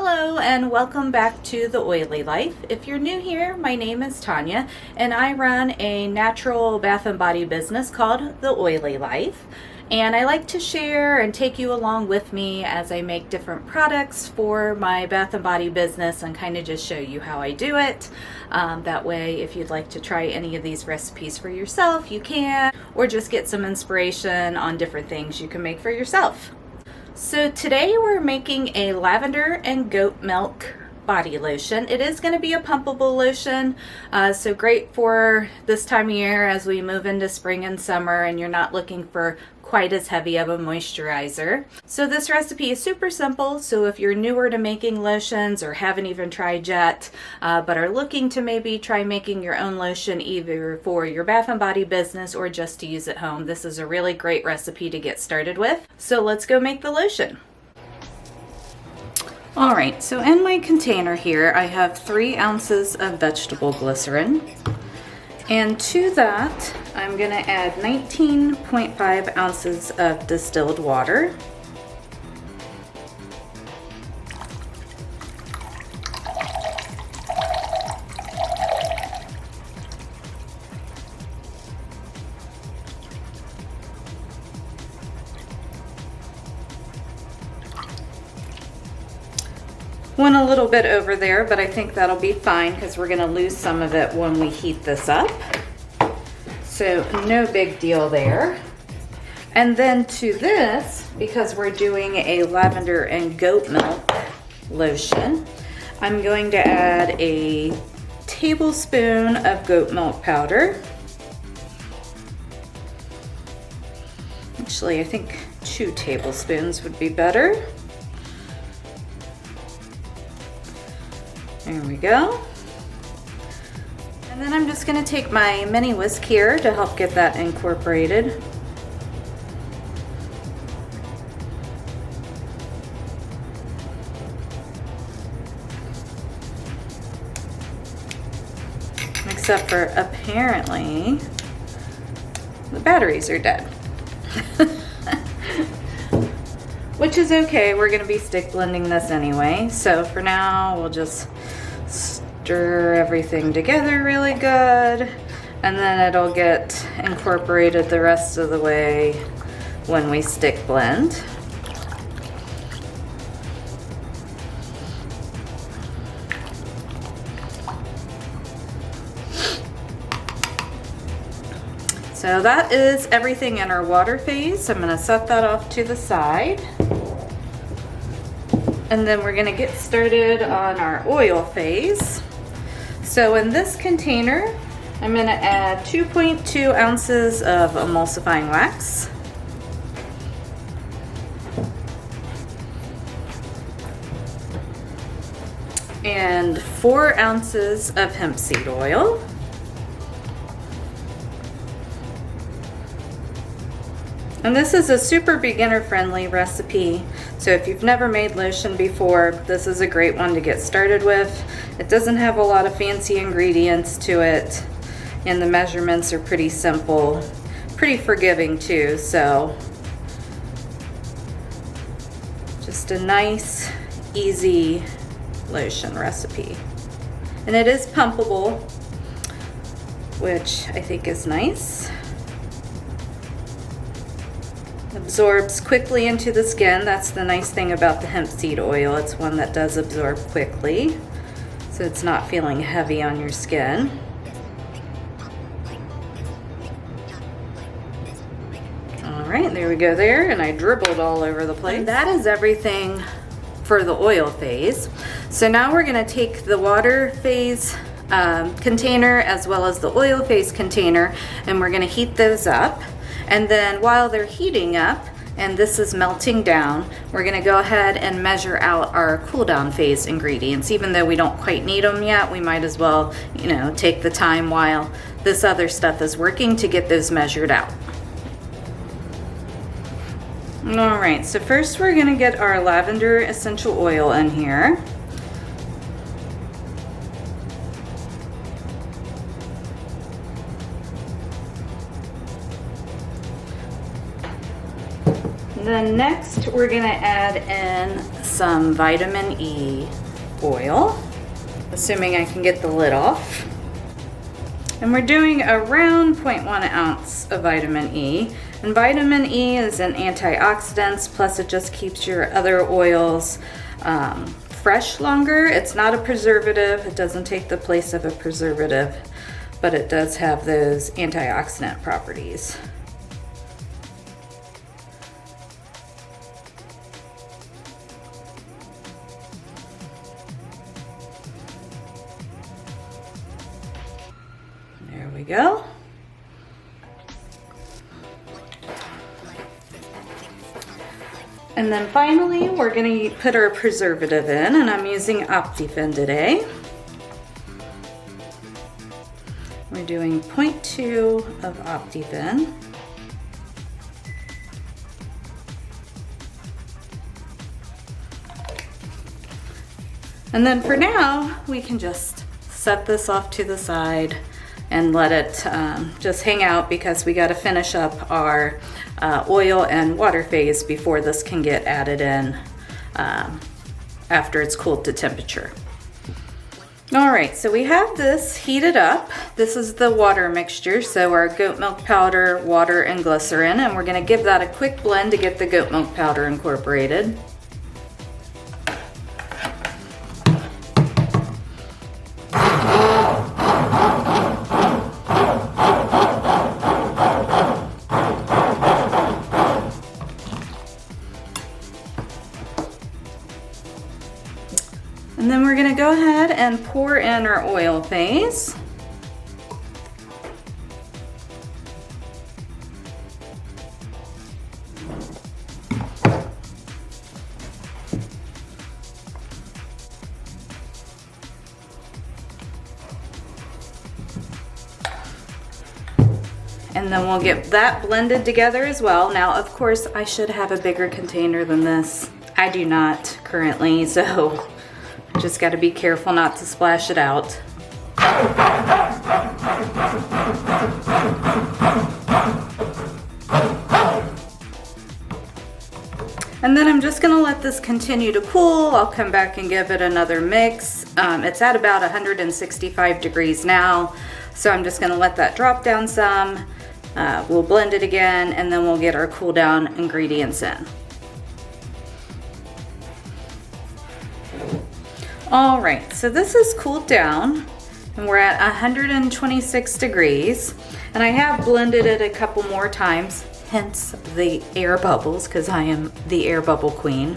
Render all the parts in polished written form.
Hello and welcome back to The Oily Life. If you're new here, my name is Tanya and I run a natural bath and body business called The Oily Life. And I like to share and take you along with me as I make different products for my bath and body business and kind of just show you how I do it. That way, if you'd like to try any of these recipes for yourself, you can, or just get some inspiration on different things you can make for yourself. So today we're making a lavender and goat milk body lotion. It is going to be a pumpable lotion, so great for this time of year as we move into spring and summer and you're not looking for quite as heavy of a moisturizer. So this recipe is super simple, so if you're newer to making lotions or haven't even tried yet, but are looking to maybe try making your own lotion either for your bath and body business or just to use at home, this is a really great recipe to get started with. So let's go make the lotion. Alright, so in my container here I have 3 ounces of vegetable glycerin, and to that I'm going to add 19.5 ounces of distilled water. Went a little bit over there, but I think that'll be fine because we're going to lose some of it when we heat this up. So no big deal there. And then to this, because we're doing a lavender and goat milk lotion, I'm going to add a tablespoon of goat milk powder. Actually, I think 2 tablespoons would be better. There we go. And then I'm just going to take my mini whisk here to help get that incorporated. Except for apparently the batteries are dead. Which is okay, we're going to be stick blending this anyway. So for now, we'll just stir everything together really good, and then it'll get incorporated the rest of the way when we stick blend. So that is everything in our water phase. I'm going to set that off to the side. And then we're going to get started on our oil phase. So in this container, I'm going to add 2.2 ounces of emulsifying wax. And 4 ounces of hempseed oil. And this is a super beginner friendly recipe, so if you've never made lotion before, this is a great one to get started with. It doesn't have a lot of fancy ingredients to it, and the measurements are pretty simple, pretty forgiving too, so just a nice, easy lotion recipe. And it is pumpable, which I think is nice. Absorbs quickly into the skin. That's the nice thing about the hemp seed oil. It's one that does absorb quickly, so it's not feeling heavy on your skin. All right, there we go there, and I dribbled all over the place. And that is everything for the oil phase. So now we're going to take the water phase container as well as the oil phase container, and we're going to heat those up. And then while they're heating up and this is melting down, we're going to go ahead and measure out our cool down phase ingredients. Even though we don't quite need them yet, we might as well, take the time while this other stuff is working to get those measured out. All right, so first we're going to get our lavender essential oil in here. then next we're gonna add in some vitamin E oil, assuming I can get the lid off. And we're doing around 0.1 ounce of vitamin E. And vitamin E is an antioxidant, plus it just keeps your other oils fresh longer. It's not a preservative. It doesn't take the place of a preservative, but it does have those antioxidant properties. There we go. And then finally, we're going to put our preservative in, and I'm using optiphen today. We're doing 0.2 of optiphen. And then for now, we can just set this off to the side and let it just hang out, because we got to finish up our oil and water phase before this can get added in after it's cooled to temperature. All right, so we have this heated up. This is the water mixture, so our goat milk powder, water, and glycerin, and we're gonna give that a quick blend to get the goat milk powder incorporated. And then we're going to go ahead and pour in our oil phase. And then we'll get that blended together as well. Now, of course, I should have a bigger container than this. I do not currently, so just got to be careful not to splash it out. And then I'm just going to let this continue to cool. I'll come back and give it another mix. It's at about 165 degrees now, so I'm just going to let that drop down some. We'll blend it again, and then we'll get our cool down ingredients in. All right, so this is cooled down, and we're at 126 degrees, and I have blended it a couple more times, hence the air bubbles, because I am the air bubble queen.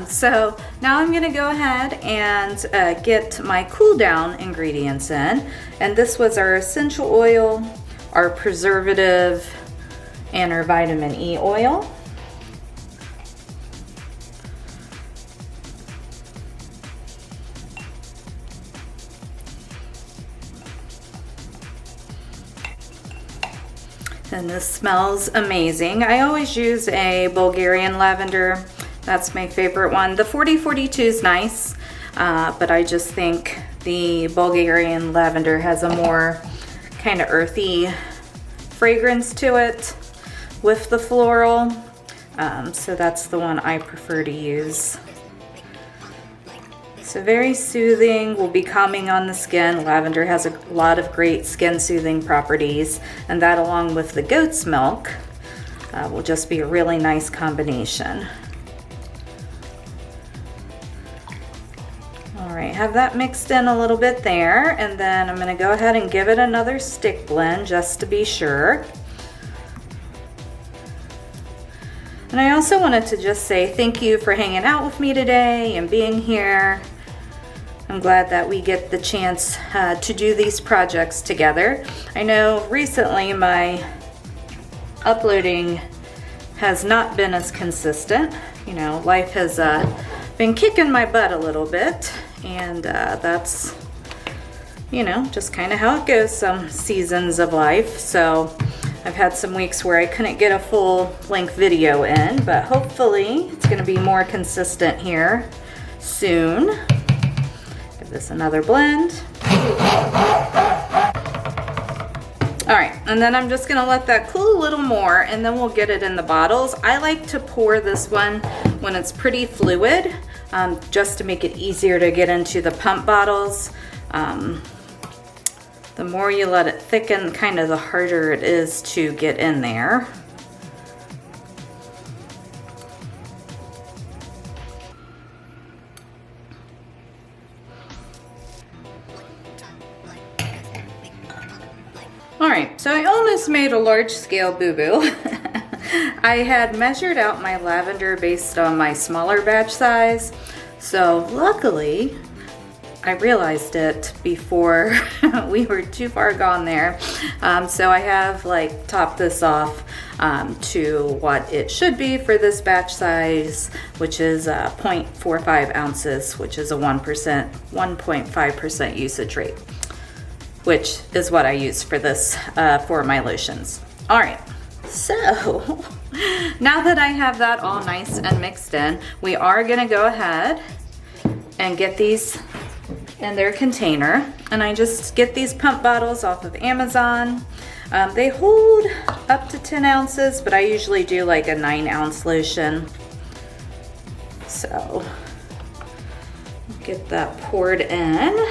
So now I'm gonna go ahead and get my cool down ingredients in, and this was our essential oil, our preservative, and our vitamin E oil. And this smells amazing. I always use a Bulgarian lavender. That's my favorite one. The 4042 is nice, but I just think the Bulgarian lavender has a more kind of earthy fragrance to it with the floral. So that's the one I prefer to use. So very soothing, will be calming on the skin. Lavender has a lot of great skin soothing properties, and that along with the goat's milk will just be a really nice combination. All right, have that mixed in a little bit there, and then I'm gonna go ahead and give it another stick blend just to be sure. And I also wanted to just say thank you for hanging out with me today and being here. I'm glad that we get the chance to do these projects together. I know recently my uploading has not been as consistent. You know, life has been kicking my butt a little bit, and that's, you know, just kind of how it goes some seasons of life. So I've had some weeks where I couldn't get a full length video in, but hopefully it's going to be more consistent here soon. Give this another blend. All right, and then I'm just gonna let that cool a little more, and then we'll get it in the bottles. I like to pour this one when it's pretty fluid, just to make it easier to get into the pump bottles. The more you let it thicken, kind of the harder it is to get in there. Alright, so I almost made a large scale boo-boo. I had measured out my lavender based on my smaller batch size, so luckily I realized it before we were too far gone there. So I have like topped this off to what it should be for this batch size, which is 0.45 ounces, which is a 1.5% usage rate, which is what I use for this, for my lotions. All right, so now that I have that all nice and mixed in, we are gonna go ahead and get these in their container. And I just get these pump bottles off of Amazon. They hold up to 10 ounces, but I usually do like a 9-ounce lotion. So get that poured in.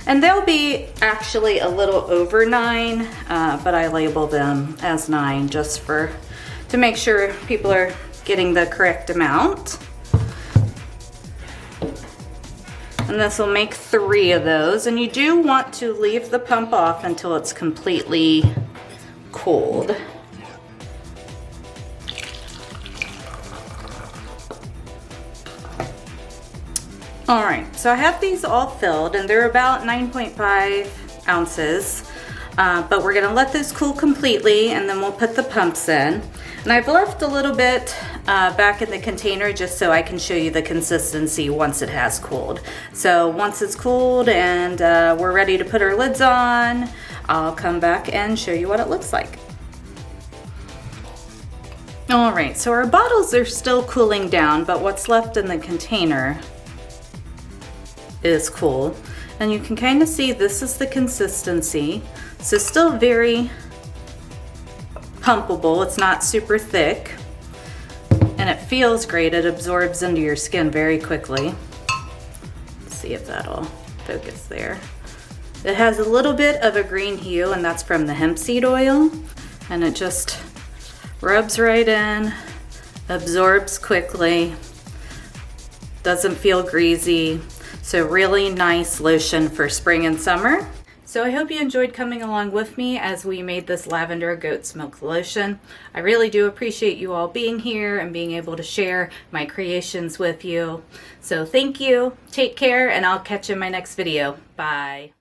And they'll be actually a little over 9, but I label them as 9 just to make sure people are getting the correct amount. And this will make 3 of those. And you do want to leave the pump off until it's completely cold. All right, so I have these all filled and they're about 9.5 ounces, but we're gonna let this cool completely and then we'll put the pumps in. And I've left a little bit back in the container just so I can show you the consistency once it has cooled. So once it's cooled and we're ready to put our lids on, I'll come back and show you what it looks like. All right, so our bottles are still cooling down, but what's left in the container is cool. And you can kind of see this is the consistency. So still very pumpable. It's not super thick. And it feels great. It absorbs into your skin very quickly. Let's see if that'll focus there. It has a little bit of a green hue, and that's from the hempseed oil. And it just rubs right in, absorbs quickly, doesn't feel greasy. So really nice lotion for spring and summer. So I hope you enjoyed coming along with me as we made this Lavender Goat's Milk Lotion. I really do appreciate you all being here and being able to share my creations with you. So thank you, take care, and I'll catch you in my next video. Bye.